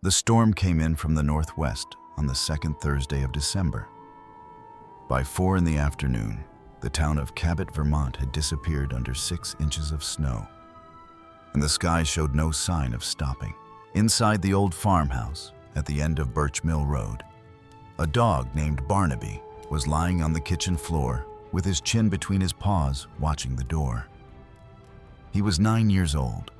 The storm came in from the northwest on the second Thursday of December. By 4 in the afternoon, the town of Cabot, Vermont had disappeared under 6 inches of snow, and the sky showed no sign of stopping. Inside the old farmhouse at the end of Birch Mill Road, a dog named Barnaby was lying on the kitchen floor with his chin between his paws, watching the door. He was 9 years old.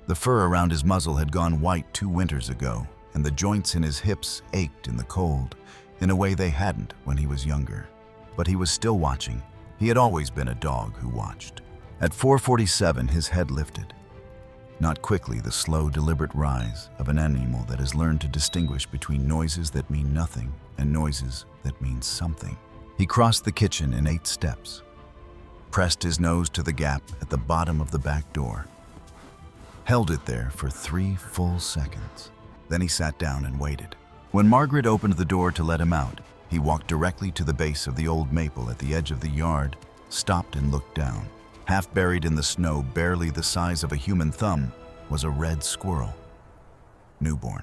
The fur around his muzzle had gone white 2 winters ago, and the joints in his hips ached in the cold in a way they hadn't when he was younger. But he was still watching. He had always been a dog who watched. At 4:47, his head lifted. Not quickly, the slow, deliberate rise of an animal that has learned to distinguish between noises that mean nothing and noises that mean something. He crossed the kitchen in 8 steps, pressed his nose to the gap at the bottom of the back door, held it there for 3 full seconds. Then he sat down and waited. When Margaret opened the door to let him out, he walked directly to the base of the old maple at the edge of the yard, stopped and looked down. Half buried in the snow, barely the size of a human thumb, was a red squirrel. Newborn.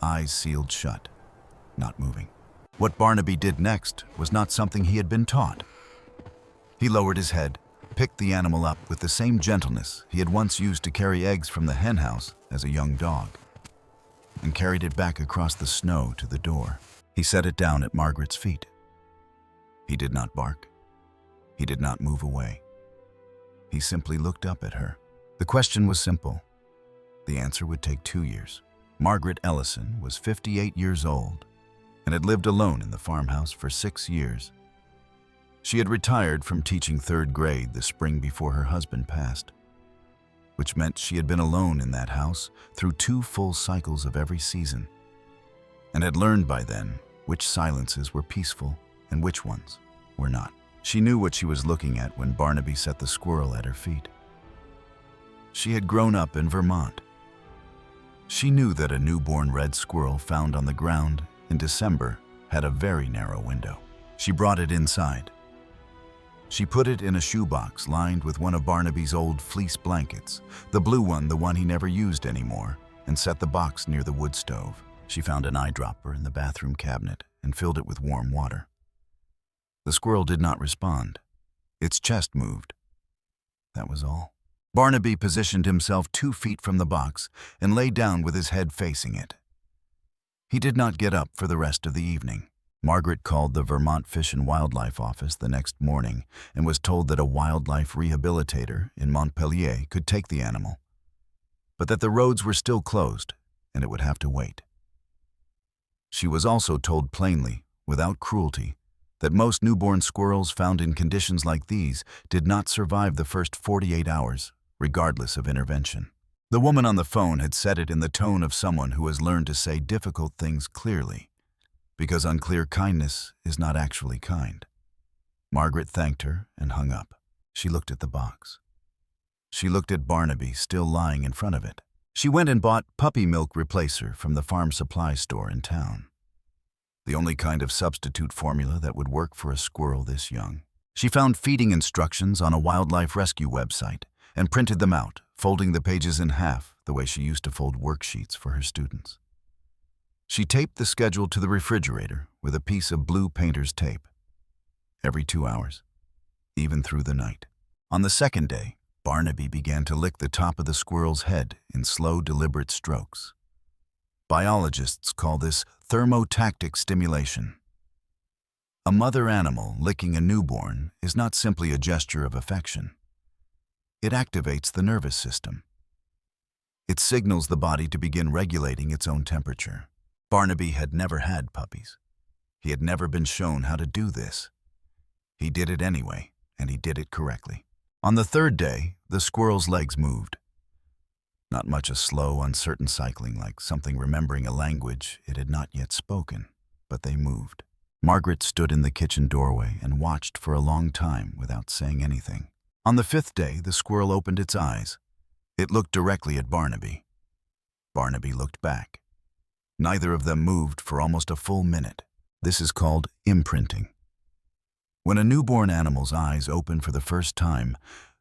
Eyes sealed shut, not moving. What Barnaby did next was not something he had been taught. He lowered his head, picked the animal up with the same gentleness he had once used to carry eggs from the henhouse as a young dog, and carried it back across the snow to the door. He set it down at Margaret's feet. He did not bark. He did not move away. He simply looked up at her. The question was simple. The answer would take 2 years. Margaret Ellison was 58 years old and had lived alone in the farmhouse for 6 years. She had retired from teaching 3rd grade the spring before her husband passed, which meant she had been alone in that house through 2 full cycles of every season, and had learned by then which silences were peaceful and which ones were not. She knew what she was looking at when Barnaby set the squirrel at her feet. She had grown up in Vermont. She knew that a newborn red squirrel found on the ground in December had a very narrow window. She brought it inside. She put it in a shoebox lined with one of Barnaby's old fleece blankets, the blue one, the one he never used anymore, and set the box near the wood stove. She found an eyedropper in the bathroom cabinet and filled it with warm water. The squirrel did not respond. Its chest moved. That was all. Barnaby positioned himself 2 feet from the box and lay down with his head facing it. He did not get up for the rest of the evening. Margaret called the Vermont Fish and Wildlife office the next morning and was told that a wildlife rehabilitator in Montpelier could take the animal, but that the roads were still closed and it would have to wait. She was also told plainly, without cruelty, that most newborn squirrels found in conditions like these did not survive the first 48 hours, regardless of intervention. The woman on the phone had said it in the tone of someone who has learned to say difficult things clearly, because unclear kindness is not actually kind. Margaret thanked her and hung up. She looked at the box. She looked at Barnaby still lying in front of it. She went and bought puppy milk replacer from the farm supply store in town, the only kind of substitute formula that would work for a squirrel this young. She found feeding instructions on a wildlife rescue website and printed them out, folding the pages in half the way she used to fold worksheets for her students. She taped the schedule to the refrigerator with a piece of blue painter's tape. Every 2 hours, even through the night. On the second day, Barnaby began to lick the top of the squirrel's head in slow, deliberate strokes. Biologists call this thermotactic stimulation. A mother animal licking a newborn is not simply a gesture of affection. It activates the nervous system. It signals the body to begin regulating its own temperature. Barnaby had never had puppies. He had never been shown how to do this. He did it anyway, and he did it correctly. On the 3rd day, the squirrel's legs moved. Not much a slow, uncertain cycling like something remembering a language it had not yet spoken, but they moved. Margaret stood in the kitchen doorway and watched for a long time without saying anything. On the 5th day, the squirrel opened its eyes. It looked directly at Barnaby. Barnaby looked back. Neither of them moved for almost a full minute. This is called imprinting. When a newborn animal's eyes open for the first time,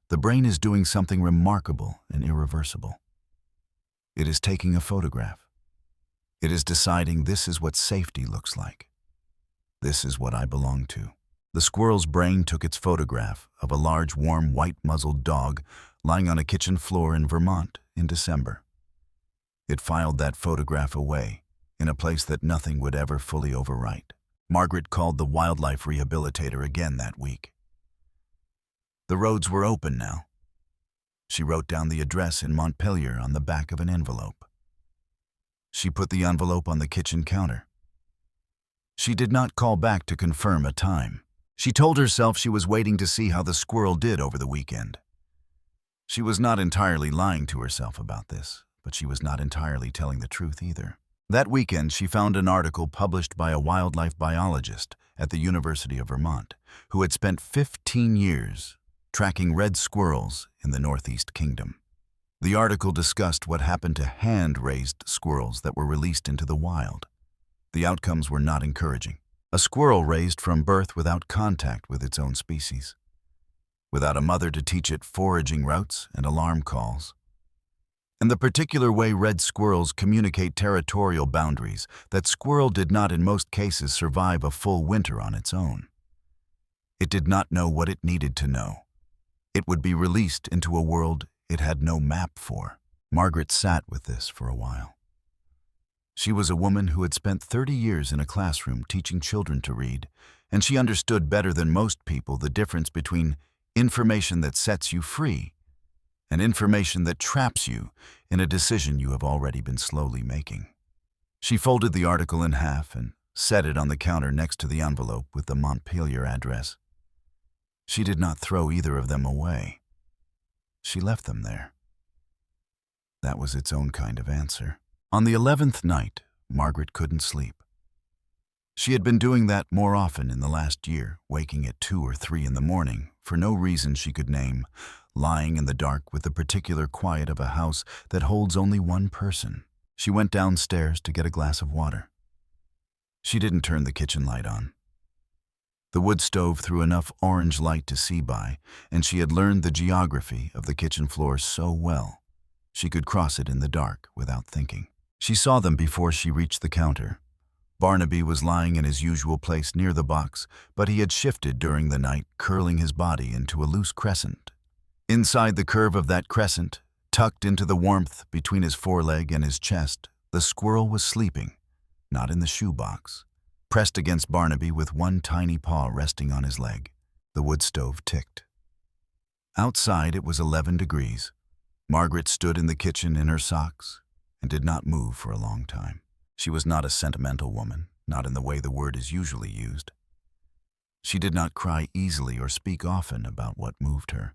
the brain is doing something remarkable and irreversible. It is taking a photograph. It is deciding this is what safety looks like. This is what I belong to. The squirrel's brain took its photograph of a large, warm, white-muzzled dog lying on a kitchen floor in Vermont in December. It filed that photograph away in a place that nothing would ever fully overwrite. Margaret called the wildlife rehabilitator again that week. The roads were open now. She wrote down the address in Montpelier on the back of an envelope. She put the envelope on the kitchen counter. She did not call back to confirm a time. She told herself she was waiting to see how the squirrel did over the weekend. She was not entirely lying to herself about this, but she was not entirely telling the truth either. That weekend, she found an article published by a wildlife biologist at the University of Vermont, who had spent 15 years tracking red squirrels in the Northeast Kingdom. The article discussed what happened to hand-raised squirrels that were released into the wild. The outcomes were not encouraging. A squirrel raised from birth without contact with its own species, without a mother to teach it foraging routes and alarm calls. And the particular way red squirrels communicate territorial boundaries, that squirrel did not in most cases survive a full winter on its own. It did not know what it needed to know. It would be released into a world it had no map for. Margaret sat with this for a while. She was a woman who had spent 30 years in a classroom teaching children to read, and she understood better than most people the difference between information that sets you free and information that traps you in a decision you have already been slowly making. She folded the article in half and set it on the counter next to the envelope with the Montpelier address. She did not throw either of them away. She left them there. That was its own kind of answer. On the 11th night, Margaret couldn't sleep. She had been doing that more often in the last year, waking at 2 or 3 in the morning, for no reason she could name, lying in the dark with the particular quiet of a house that holds only one person. She went downstairs to get a glass of water. She didn't turn the kitchen light on. The wood stove threw enough orange light to see by, and she had learned the geography of the kitchen floor so well, she could cross it in the dark without thinking. She saw them before she reached the counter. Barnaby was lying in his usual place near the box, but he had shifted during the night, curling his body into a loose crescent. Inside the curve of that crescent, tucked into the warmth between his foreleg and his chest, the squirrel was sleeping, not in the shoebox, pressed against Barnaby with one tiny paw resting on his leg. The wood stove ticked. Outside it was 11 degrees. Margaret stood in the kitchen in her socks and did not move for a long time. She was not a sentimental woman, not in the way the word is usually used. She did not cry easily or speak often about what moved her.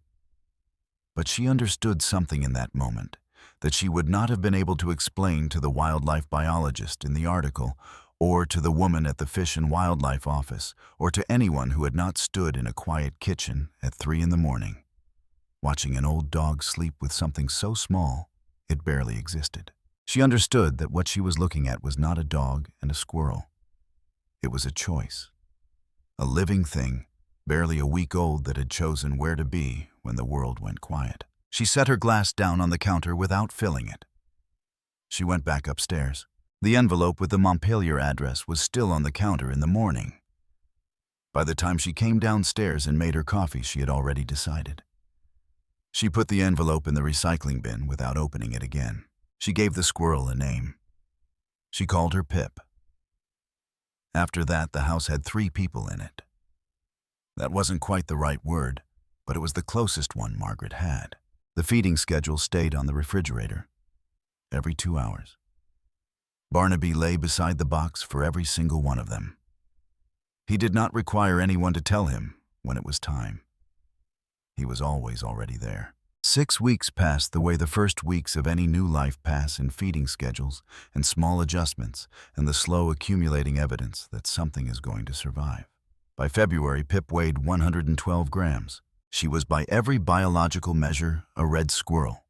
But she understood something in that moment that she would not have been able to explain to the wildlife biologist in the article, or to the woman at the Fish and Wildlife office, or to anyone who had not stood in a quiet kitchen at 3 in the morning, watching an old dog sleep with something so small it barely existed. She understood that what she was looking at was not a dog and a squirrel. It was a choice. A living thing, barely a week old, that had chosen where to be when the world went quiet. She set her glass down on the counter without filling it. She went back upstairs. The envelope with the Montpelier address was still on the counter in the morning. By the time she came downstairs and made her coffee, she had already decided. She put the envelope in the recycling bin without opening it again. She gave the squirrel a name. She called her Pip. After that, the house had 3 people in it. That wasn't quite the right word, but it was the closest one Margaret had. The feeding schedule stayed on the refrigerator every 2 hours. Barnaby lay beside the box for every single one of them. He did not require anyone to tell him when it was time. He was always already there. 6 weeks passed the way the first weeks of any new life pass in feeding schedules and small adjustments and the slow accumulating evidence that something is going to survive. By February, Pip weighed 112 grams. She was by every biological measure a red squirrel.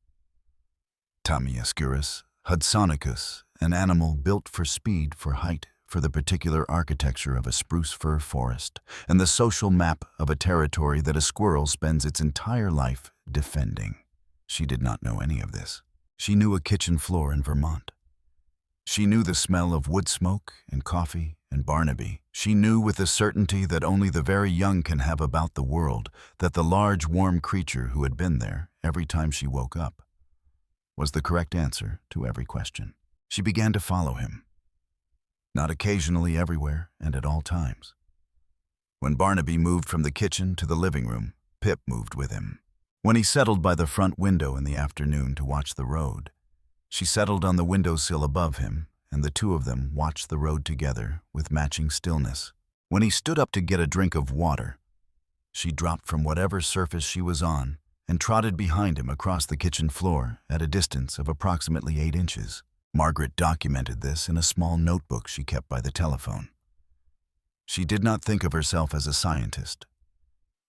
Tamiascurus hudsonicus, an animal built for speed, for height, for the particular architecture of a spruce fir forest, and the social map of a territory that a squirrel spends its entire life defending. She did not know any of this. She knew a kitchen floor in Vermont. She knew the smell of wood smoke and coffee and Barnaby. She knew with the certainty that only the very young can have about the world that the large, warm creature who had been there every time she woke up was the correct answer to every question. She began to follow him, not occasionally, everywhere and at all times. When Barnaby moved from the kitchen to the living room, Pip moved with him. When he settled by the front window in the afternoon to watch the road, she settled on the windowsill above him, and the two of them watched the road together with matching stillness. When he stood up to get a drink of water, she dropped from whatever surface she was on and trotted behind him across the kitchen floor at a distance of approximately 8 inches. Margaret documented this in a small notebook she kept by the telephone. She did not think of herself as a scientist.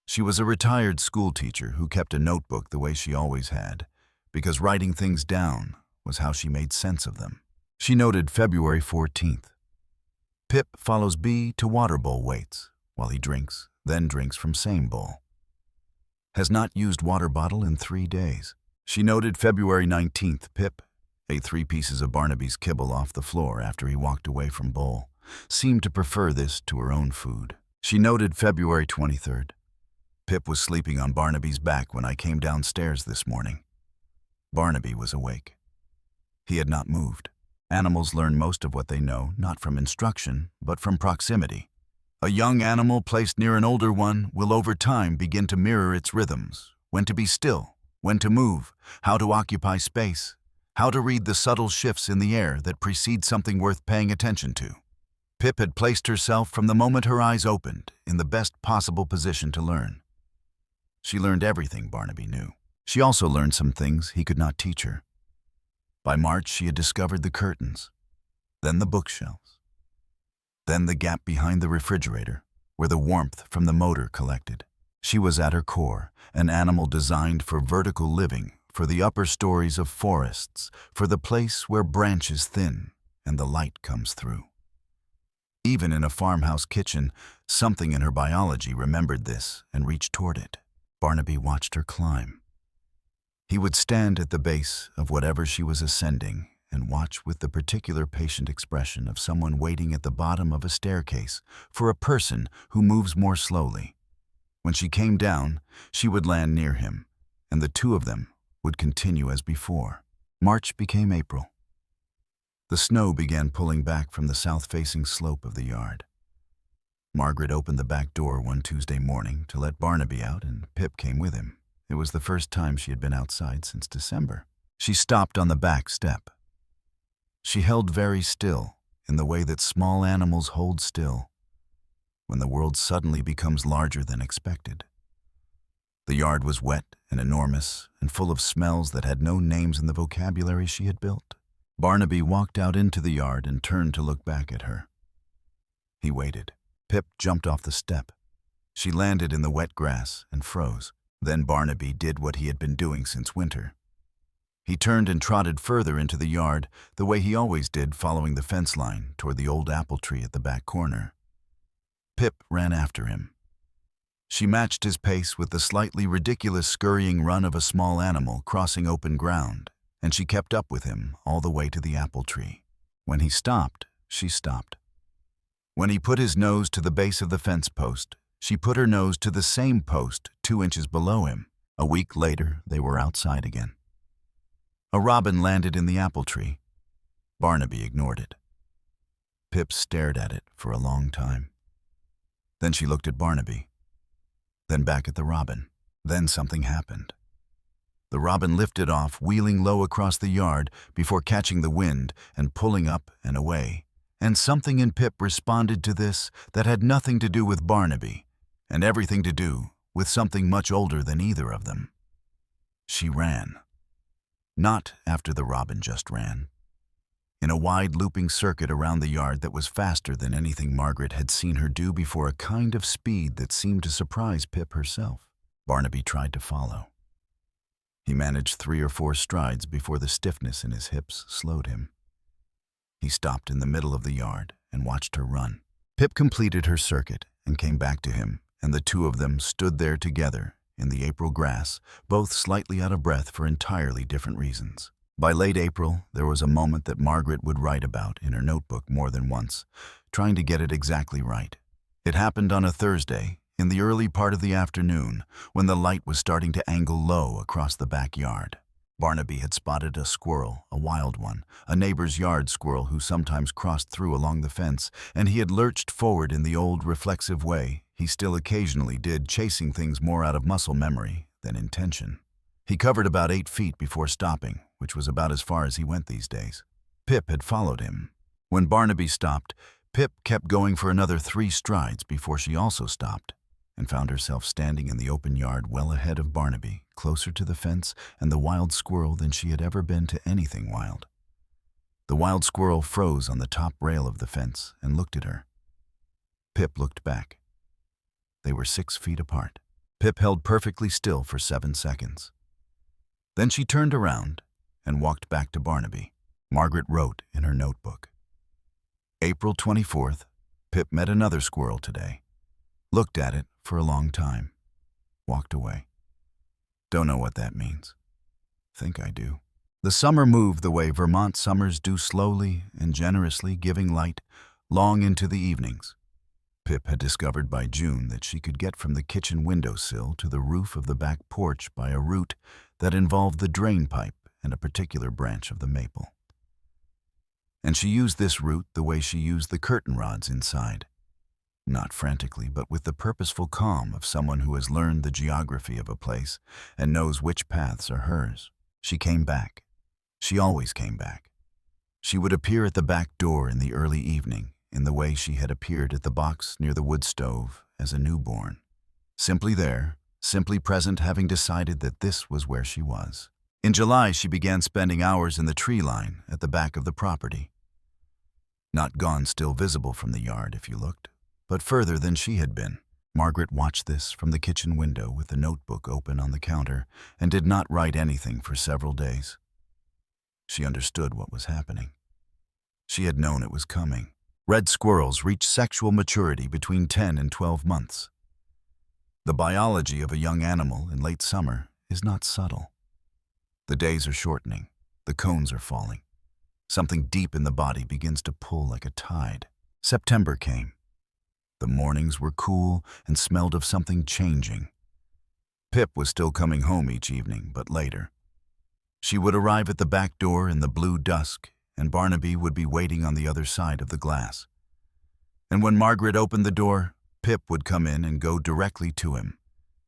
She was a retired school teacher who kept a notebook the way she always had, because writing things down was how she made sense of them. She noted February 14th. Pip follows B to water bowl waits while he drinks, then drinks from same bowl. Has not used water bottle in 3 days. She noted February 19th. Pip ate 3 pieces of Barnaby's kibble off the floor after he walked away from bowl. Seemed to prefer this to her own food. She noted February 23rd. Pip was sleeping on Barnaby's back when I came downstairs this morning. Barnaby was awake. He had not moved. Animals learn most of what they know, not from instruction, but from proximity. A young animal placed near an older one will over time begin to mirror its rhythms, when to be still, when to move, how to occupy space, how to read the subtle shifts in the air that precede something worth paying attention to. Pip had placed herself from the moment her eyes opened in the best possible position to learn. She learned everything Barnaby knew. She also learned some things he could not teach her. By March, she had discovered the curtains, then the bookshelves, then the gap behind the refrigerator where the warmth from the motor collected. She was at her core an animal designed for vertical living, for the upper stories of forests, for the place where branches thin and the light comes through. Even in a farmhouse kitchen, something in her biology remembered this and reached toward it. Barnaby watched her climb. He would stand at the base of whatever she was ascending and watch with the particular patient expression of someone waiting at the bottom of a staircase for a person who moves more slowly. When she came down, she would land near him, and the two of them would continue as before. March became April. The snow began pulling back from the south-facing slope of the yard. Margaret opened the back door one Tuesday morning to let Barnaby out, and Pip came with him. It was the first time she had been outside since December. She stopped on the back step. She held very still, in the way that small animals hold still, when the world suddenly becomes larger than expected. The yard was wet and enormous and full of smells that had no names in the vocabulary she had built. Barnaby walked out into the yard and turned to look back at her. He waited. Pip jumped off the step. She landed in the wet grass and froze. Then Barnaby did what he had been doing since winter. He turned and trotted further into the yard, the way he always did, following the fence line toward the old apple tree at the back corner. Pip ran after him. She matched his pace with the slightly ridiculous scurrying run of a small animal crossing open ground, and she kept up with him all the way to the apple tree. When he stopped, she stopped. When he put his nose to the base of the fence post, she put her nose to the same post 2 inches below him. A week later, they were outside again. A robin landed in the apple tree. Barnaby ignored it. Pip stared at it for a long time. Then she looked at Barnaby, then back at the robin. Then something happened. The robin lifted off, wheeling low across the yard before catching the wind and pulling up and away. And something in Pip responded to this that had nothing to do with Barnaby, and everything to do with something much older than either of them. She ran. Not after the robin just ran. In a wide looping circuit around the yard that was faster than anything Margaret had seen her do before, a kind of speed that seemed to surprise Pip herself. Barnaby tried to follow. He managed 3 or 4 strides before the stiffness in his hips slowed him. He stopped in the middle of the yard and watched her run. Pip completed her circuit and came back to him, and the two of them stood there together in the April grass, both slightly out of breath for entirely different reasons. By late April, there was a moment that Margaret would write about in her notebook more than once, trying to get it exactly right. It happened on a Thursday, in the early part of the afternoon, when the light was starting to angle low across the backyard. Barnaby had spotted a squirrel, a wild one, a neighbor's yard squirrel who sometimes crossed through along the fence, and he had lurched forward in the old reflexive way he still occasionally did, chasing things more out of muscle memory than intention. He covered about 8 feet before stopping, which was about as far as he went these days. Pip had followed him. When Barnaby stopped, Pip kept going for another 3 strides before she also stopped, and found herself standing in the open yard well ahead of Barnaby, closer to the fence and the wild squirrel than she had ever been to anything wild. The wild squirrel froze on the top rail of the fence and looked at her. Pip looked back. They were 6 feet apart. Pip held perfectly still for 7 seconds. Then she turned around and walked back to Barnaby. Margaret wrote in her notebook. April 24th, Pip met another squirrel today. Looked at it for a long time. Walked away. Don't know what that means. Think I do. The summer moved the way Vermont summers do, slowly and generously, giving light long into the evenings. Pip had discovered by June that she could get from the kitchen windowsill to the roof of the back porch by a route that involved the drain pipe and a particular branch of the maple. And she used this route the way she used the curtain rods inside. Not frantically, but with the purposeful calm of someone who has learned the geography of a place and knows which paths are hers. She came back. She always came back. She would appear at the back door in the early evening, in the way she had appeared at the box near the wood stove as a newborn. Simply there, simply present, having decided that this was where she was. In July, she began spending hours in the tree line at the back of the property. Not gone, still visible from the yard if you looked, but further than she had been. Margaret watched this from the kitchen window with the notebook open on the counter and did not write anything for several days. She understood what was happening. She had known it was coming. Red squirrels reach sexual maturity between 10 and 12 months. The biology of a young animal in late summer is not subtle. The days are shortening. The cones are falling. Something deep in the body begins to pull like a tide. September came. The mornings were cool and smelled of something changing. Pip was still coming home each evening, but later. She would arrive at the back door in the blue dusk, and Barnaby would be waiting on the other side of the glass. And when Margaret opened the door, Pip would come in and go directly to him,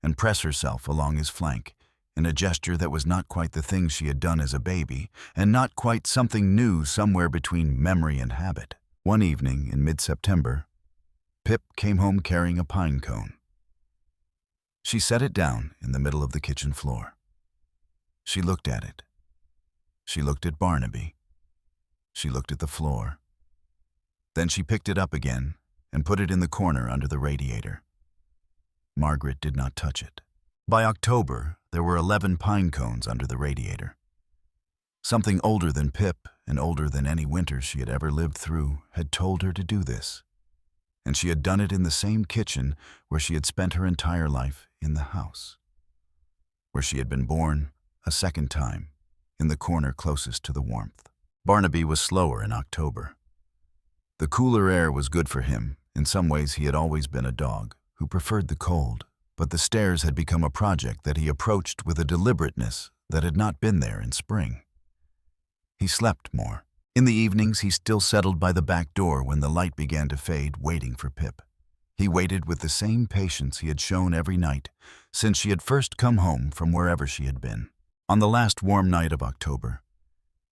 and press herself along his flank, in a gesture that was not quite the thing she had done as a baby, and not quite something new somewhere between memory and habit. One evening in mid-September, Pip came home carrying a pine cone. She set it down in the middle of the kitchen floor. She looked at it. She looked at Barnaby. She looked at the floor. Then she picked it up again and put it in the corner under the radiator. Margaret did not touch it. By October, there were 11 pine cones under the radiator. Something older than Pip and older than any winter she had ever lived through had told her to do this. And she had done it in the same kitchen where she had spent her entire life, in the house. Where she had been born a second time, in the corner closest to the warmth. Barnaby was slower in October. The cooler air was good for him. In some ways he had always been a dog who preferred the cold, but the stairs had become a project that he approached with a deliberateness that had not been there in spring. He slept more. In the evenings he still settled by the back door when the light began to fade, waiting for Pip. He waited with the same patience he had shown every night since she had first come home from wherever she had been. On the last warm night of October,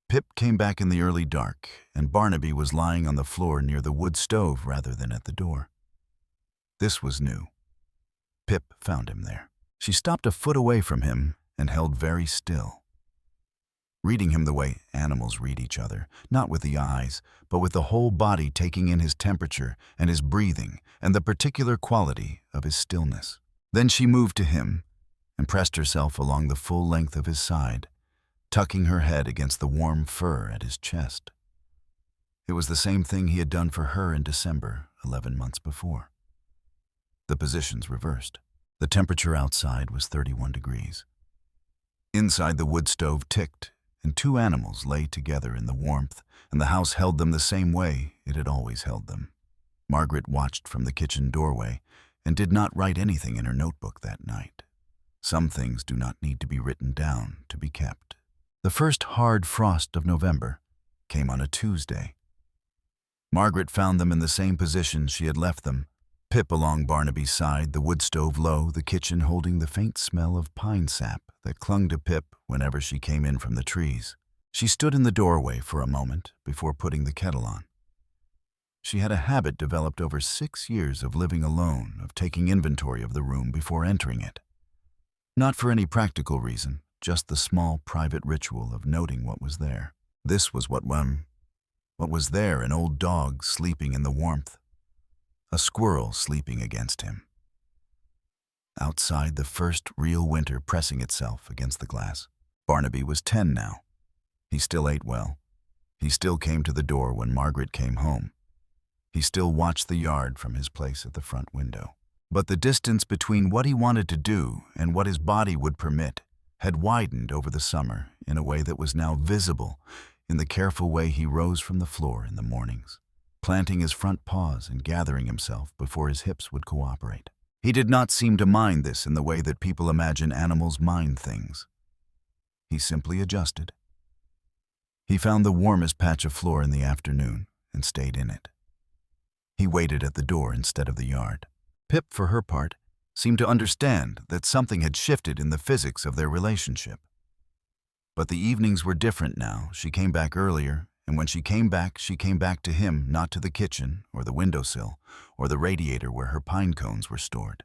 Pip came back in the early dark, and Barnaby was lying on the floor near the wood stove rather than at the door. This was new. Pip found him there. She stopped a foot away from him and held very still, reading him the way animals read each other, not with the eyes, but with the whole body, taking in his temperature and his breathing and the particular quality of his stillness. Then she moved to him and pressed herself along the full length of his side, tucking her head against the warm fur at his chest. It was the same thing he had done for her in December, 11 months before. The positions reversed. The temperature outside was 31 degrees. Inside, the wood stove ticked and two animals lay together in the warmth, and the house held them the same way it had always held them. Margaret watched from the kitchen doorway and did not write anything in her notebook that night. Some things do not need to be written down to be kept. The first hard frost of November came on a Tuesday. Margaret found them in the same position she had left them, Pip along Barnaby's side, the wood stove low, the kitchen holding the faint smell of pine sap that clung to Pip whenever she came in from the trees. She stood in the doorway for a moment before putting the kettle on. She had a habit developed over 6 years of living alone, of taking inventory of the room before entering it. Not for any practical reason, just the small private ritual of noting what was there. This was what was there: an old dog sleeping in the warmth, a squirrel sleeping against him. Outside, the first real winter pressing itself against the glass. Barnaby was 10 now. He still ate well. He still came to the door when Margaret came home. He still watched the yard from his place at the front window. But the distance between what he wanted to do and what his body would permit had widened over the summer in a way that was now visible in the careful way he rose from the floor in the mornings, planting his front paws and gathering himself before his hips would cooperate. He did not seem to mind this in the way that people imagine animals mind things. He simply adjusted. He found the warmest patch of floor in the afternoon and stayed in it. He waited at the door instead of the yard. Pip, for her part, seemed to understand that something had shifted in the physics of their relationship. But the evenings were different now. She came back earlier, and when she came back to him, not to the kitchen or the windowsill or the radiator where her pine cones were stored.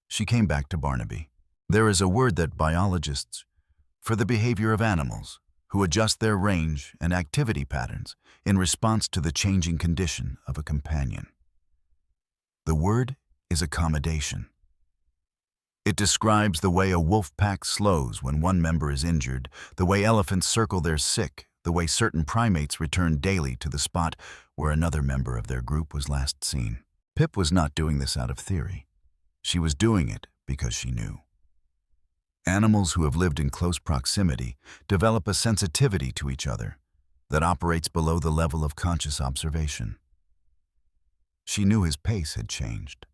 She came back to Barnaby. There is a word that biologists, for the behavior of animals, who adjust their range and activity patterns in response to the changing condition of a companion. The word is accommodation. It describes the way a wolf pack slows when one member is injured, the way elephants circle their sick, the way certain primates return daily to the spot where another member of their group was last seen. Pip was not doing this out of theory. She was doing it because she knew. Animals who have lived in close proximity develop a sensitivity to each other that operates below the level of conscious observation. She knew his pace had changed.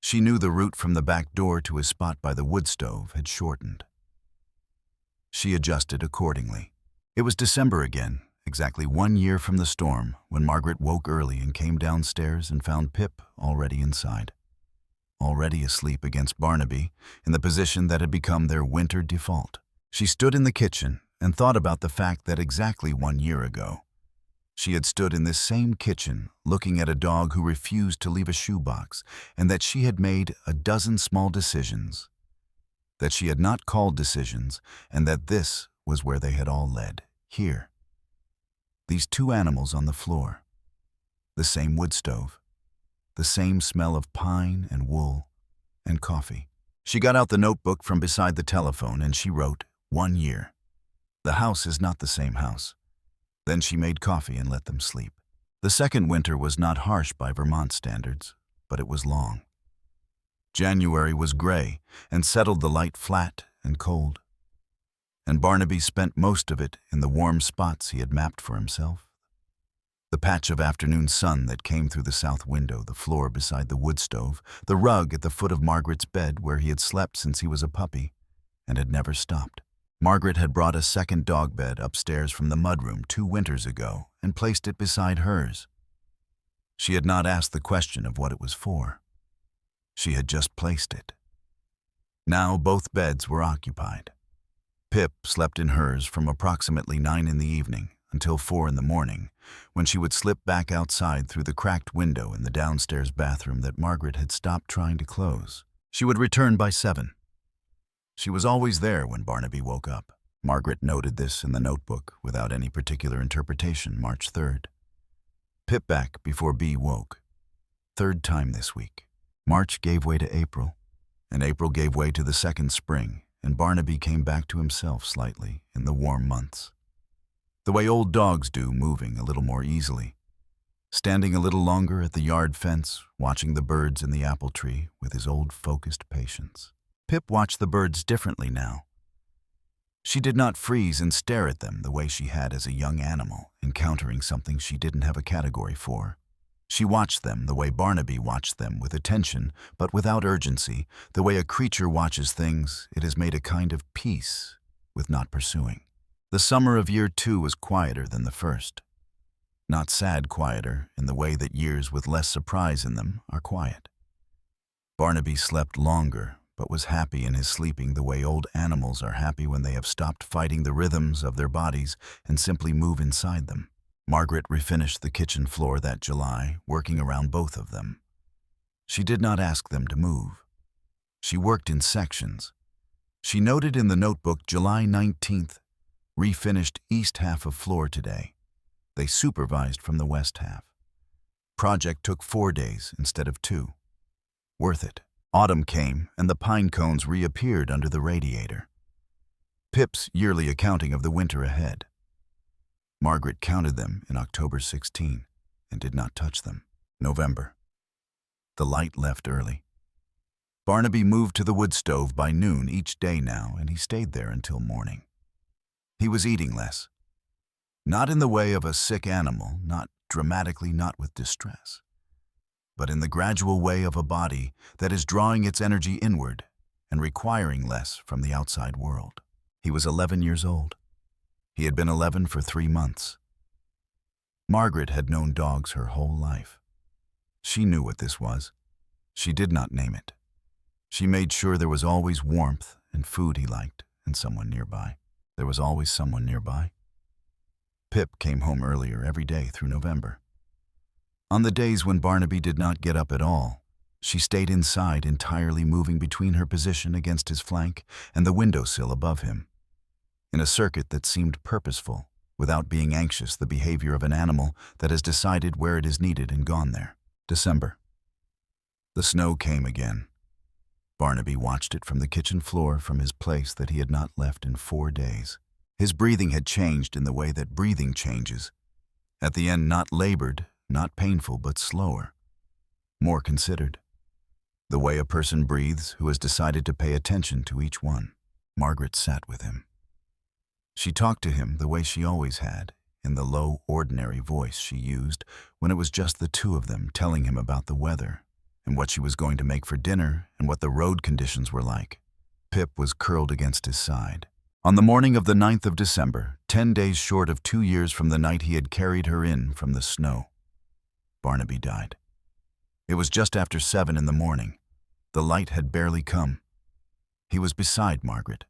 She knew the route from the back door to his spot by the wood stove had shortened. She adjusted accordingly. It was December again, exactly 1 year from the storm, when Margaret woke early and came downstairs and found Pip already inside, already asleep against Barnaby, in the position that had become their winter default. She stood in the kitchen and thought about the fact that exactly 1 year ago, she had stood in this same kitchen looking at a dog who refused to leave a shoebox, and that she had made a dozen small decisions, that she had not called decisions, and that this was where they had all led, here. These two animals on the floor, the same wood stove, the same smell of pine and wool and coffee. She got out the notebook from beside the telephone and she wrote, 1 year. The house is not the same house. Then she made coffee and let them sleep. The second winter was not harsh by Vermont standards, but it was long. January was gray and settled the light flat and cold. And Barnaby spent most of it in the warm spots he had mapped for himself. The patch of afternoon sun that came through the south window, the floor beside the wood stove, the rug at the foot of Margaret's bed where he had slept since he was a puppy and had never stopped. Margaret had brought a second dog bed upstairs from the mudroom 2 winters ago and placed it beside hers. She had not asked the question of what it was for. She had just placed it. Now both beds were occupied. Pip slept in hers from approximately 9 in the evening until 4 in the morning, when she would slip back outside through the cracked window in the downstairs bathroom that Margaret had stopped trying to close. She would return by 7. She was always there when Barnaby woke up. Margaret noted this in the notebook without any particular interpretation. March 3rd. Pip back before B woke. 3rd time this week. March gave way to April, and April gave way to the second spring, and Barnaby came back to himself slightly in the warm months. The way old dogs do, moving a little more easily. Standing a little longer at the yard fence, watching the birds in the apple tree with his old focused patience. Pip watched the birds differently now. She did not freeze and stare at them the way she had as a young animal, encountering something she didn't have a category for. She watched them the way Barnaby watched them, with attention, but without urgency, the way a creature watches things it has made a kind of peace with not pursuing. The summer of year 2 was quieter than the first. Not sad quieter, in the way that years with less surprise in them are quiet. Barnaby slept longer, but was happy in his sleeping the way old animals are happy when they have stopped fighting the rhythms of their bodies and simply move inside them. Margaret refinished the kitchen floor that July, working around both of them. She did not ask them to move. She worked in sections. She noted in the notebook July 19th, refinished east half of floor today. They supervised from the west half. Project took 4 days instead of 2. Worth it. Autumn came, and the pine cones reappeared under the radiator. Pip's yearly accounting of the winter ahead. Margaret counted them in October 16 and did not touch them. November. The light left early. Barnaby moved to the wood stove by noon each day now, and he stayed there until morning. He was eating less. Not in the way of a sick animal, not dramatically, not with distress, but in the gradual way of a body that is drawing its energy inward and requiring less from the outside world. He was 11 years old. He had been 11 for 3 months. Margaret had known dogs her whole life. She knew what this was. She did not name it. She made sure there was always warmth and food he liked and someone nearby. There was always someone nearby. Pip came home earlier every day through November. On the days when Barnaby did not get up at all, she stayed inside, entirely moving between her position against his flank and the windowsill above him, in a circuit that seemed purposeful, without being anxious, the behavior of an animal that has decided where it is needed and gone there. December. The snow came again. Barnaby watched it from the kitchen floor, from his place that he had not left in 4 days. His breathing had changed in the way that breathing changes. At the end, not labored, not painful, but slower, more considered. The way a person breathes who has decided to pay attention to each one. Margaret sat with him. She talked to him the way she always had, in the low, ordinary voice she used when it was just the two of them, telling him about the weather and what she was going to make for dinner and what the road conditions were like. Pip was curled against his side. On the morning of the 9th of December, 10 days short of 2 years from the night he had carried her in from the snow, Barnaby died. It was just after 7 in the morning. The light had barely come. He was beside Margaret.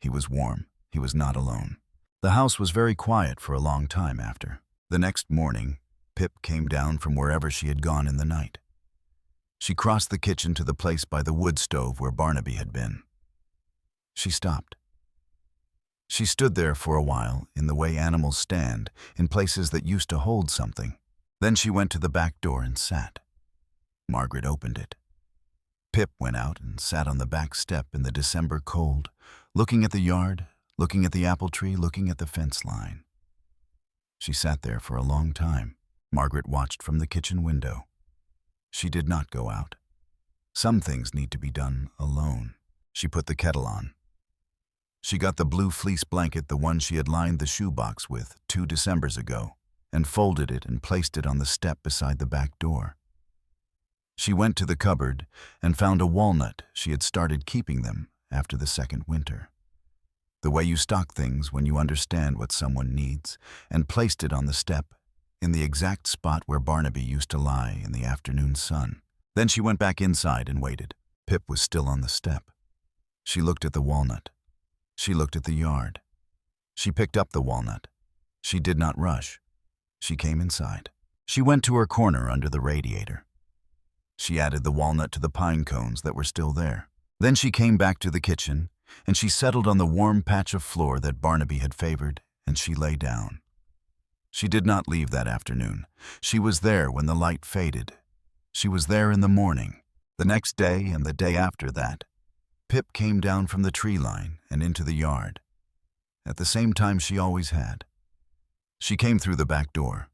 He was warm. He was not alone. The house was very quiet for a long time after. The next morning, Pip came down from wherever she had gone in the night. She crossed the kitchen to the place by the wood stove where Barnaby had been. She stopped. She stood there for a while, in the way animals stand, in places that used to hold something. Then she went to the back door and sat. Margaret opened it. Pip went out and sat on the back step in the December cold, looking at the yard, looking at the apple tree, looking at the fence line. She sat there for a long time. Margaret watched from the kitchen window. She did not go out. Some things need to be done alone. She put the kettle on. She got the blue fleece blanket, the one she had lined the shoebox with 2 Decembers ago, and folded it and placed it on the step beside the back door. She went to the cupboard and found a walnut she had started keeping them after the second winter. The way you stock things when you understand what someone needs, and placed it on the step, in the exact spot where Barnaby used to lie in the afternoon sun. Then she went back inside and waited. Pip was still on the step. She looked at the walnut. She looked at the yard. She picked up the walnut. She did not rush. She came inside. She went to her corner under the radiator. She added the walnut to the pine cones that were still there. Then she came back to the kitchen, and she settled on the warm patch of floor that Barnaby had favored, and she lay down. She did not leave that afternoon. She was there when the light faded. She was there in the morning. The next day and the day after that, Pip came down from the tree line and into the yard, at the same time she always had. She came through the back door.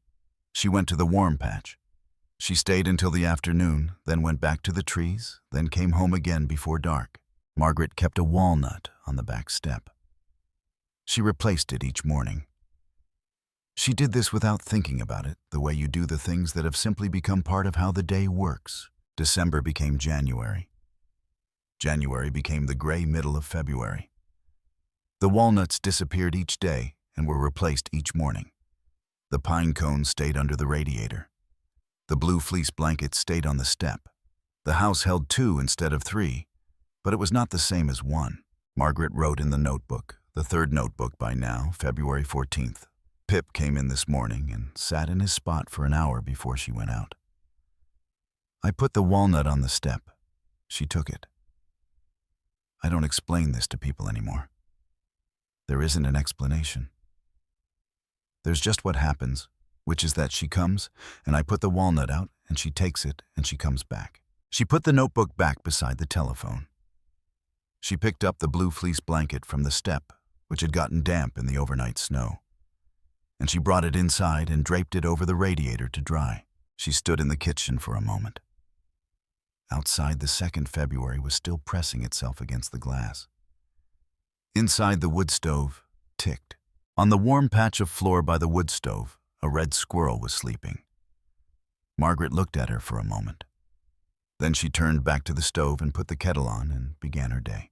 She went to the warm patch. She stayed until the afternoon, then went back to the trees, then came home again before dark. Margaret kept a walnut on the back step. She replaced it each morning. She did this without thinking about it, the way you do the things that have simply become part of how the day works. December became January. January became the gray middle of February. The walnuts disappeared each day and were replaced each morning. The pine cones stayed under the radiator. The blue fleece blankets stayed on the step. The house held 2 instead of 3, but it was not the same as 1. Margaret wrote in the notebook, the 3rd notebook by now, February 14th. Pip came in this morning and sat in his spot for an hour before she went out. I put the walnut on the step. She took it. I don't explain this to people anymore. There isn't an explanation. There's just what happens, which is that she comes, and I put the walnut out, and she takes it, and she comes back. She put the notebook back beside the telephone. She picked up the blue fleece blanket from the step, which had gotten damp in the overnight snow, and she brought it inside and draped it over the radiator to dry. She stood in the kitchen for a moment. Outside, the 2nd February was still pressing itself against the glass. Inside, the wood stove ticked. On the warm patch of floor by the wood stove, a red squirrel was sleeping. Margaret looked at her for a moment. Then she turned back to the stove and put the kettle on and began her day.